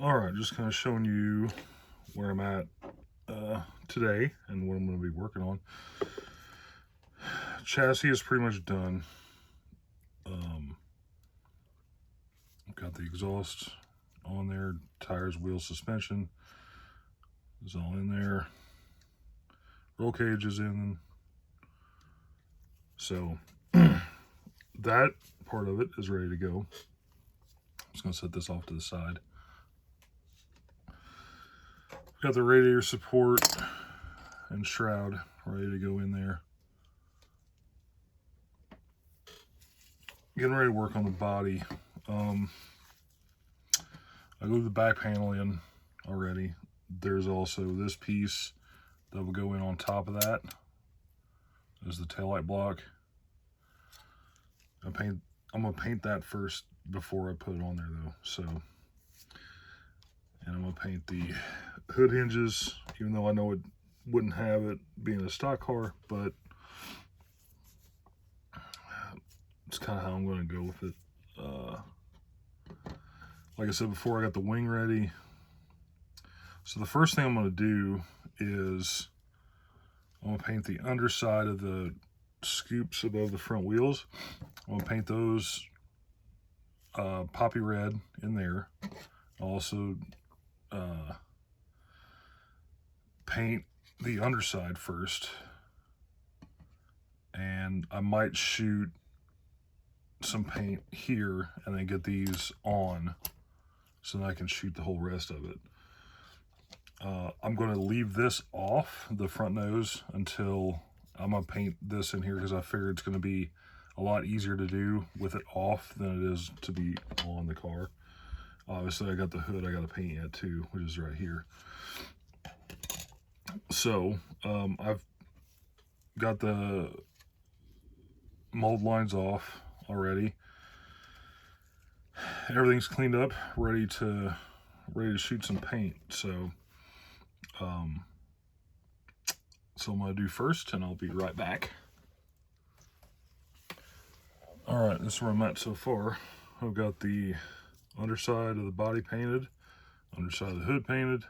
All right, just kind of showing you where I'm at today and what I'm going to be working on. Chassis is pretty much done. I've got the exhaust on there, tires, wheels, suspension is all in there. Roll cage is in. So that part of it is ready to go. I'm just going to set this off to the side. Got the radiator support and shroud ready to go in there. Getting ready to work on the body. I glued the back panel in already. There's also this piece that will go in on top of that. There's the taillight block. I'm gonna paint that first before I put it on there though. So, and I'm gonna paint the hood hinges, even though I know it wouldn't have it being a stock car, but it's kind of how I'm gonna go with it. Like I said before, I got the wing ready. So the first thing I'm going to do is I'm going to paint the underside of the scoops above the front wheels. I'm going to paint those poppy red in there. I'll also paint the underside first. And I might shoot some paint here and then get these on so that I can shoot the whole rest of it. I'm going to leave this off the front nose until I'm going to paint this in here, because I figure it's going to be a lot easier to do with it off than it is to be on the car. Obviously I got the hood I got to paint yet too, which is right here. So I've got the mold lines off already. Everything's cleaned up, ready to shoot some paint. So I'm gonna do first, and I'll be right back. All right, this is where I'm at so far. I've got the underside of the body painted, underside of the hood painted,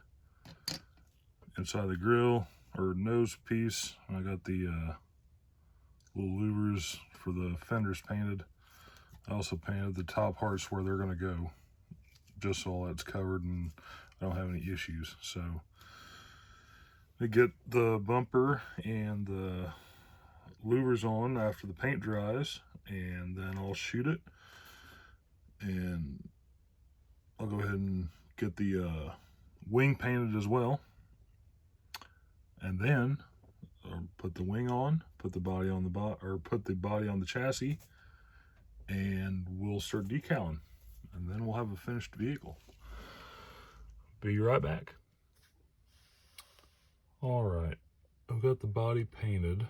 inside the grill or nose piece. I got the little louvers for the fenders painted. I also painted the top parts where they're gonna go, just so all that's covered and I don't have any issues. So I get the bumper and the louvers on after the paint dries, and then I'll shoot it, and I'll go ahead and get the wing painted as well, and then I'll put the wing on, put the body on the chassis, and we'll start decaling, and then we'll have a finished vehicle. Be right back. All right, I've got the body painted.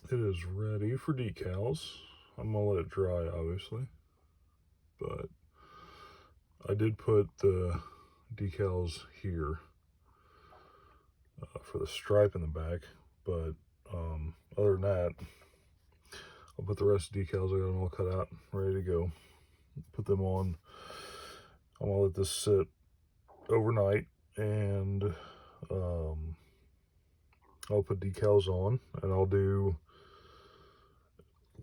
It is ready for decals. I'm gonna let it dry, obviously, but I did put the decals here for the stripe in the back, but other than that, I'll put the rest of the decals. I got them all cut out, ready to go. Put them on. I'm gonna let this sit overnight, and I'll put decals on, and I'll do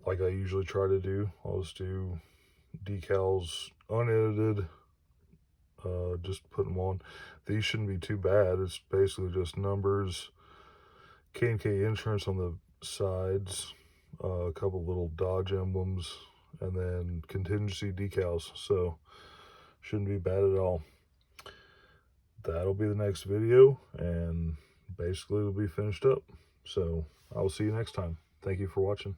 like I usually try to do. I'll just do decals unedited, just put them on. These shouldn't be too bad. It's basically just numbers, K&K insurance on the sides, a couple little Dodge emblems, and then contingency decals. So shouldn't be bad at all. That'll be the next video, and basically it'll be finished up. So I'll see you next time. Thank you for watching.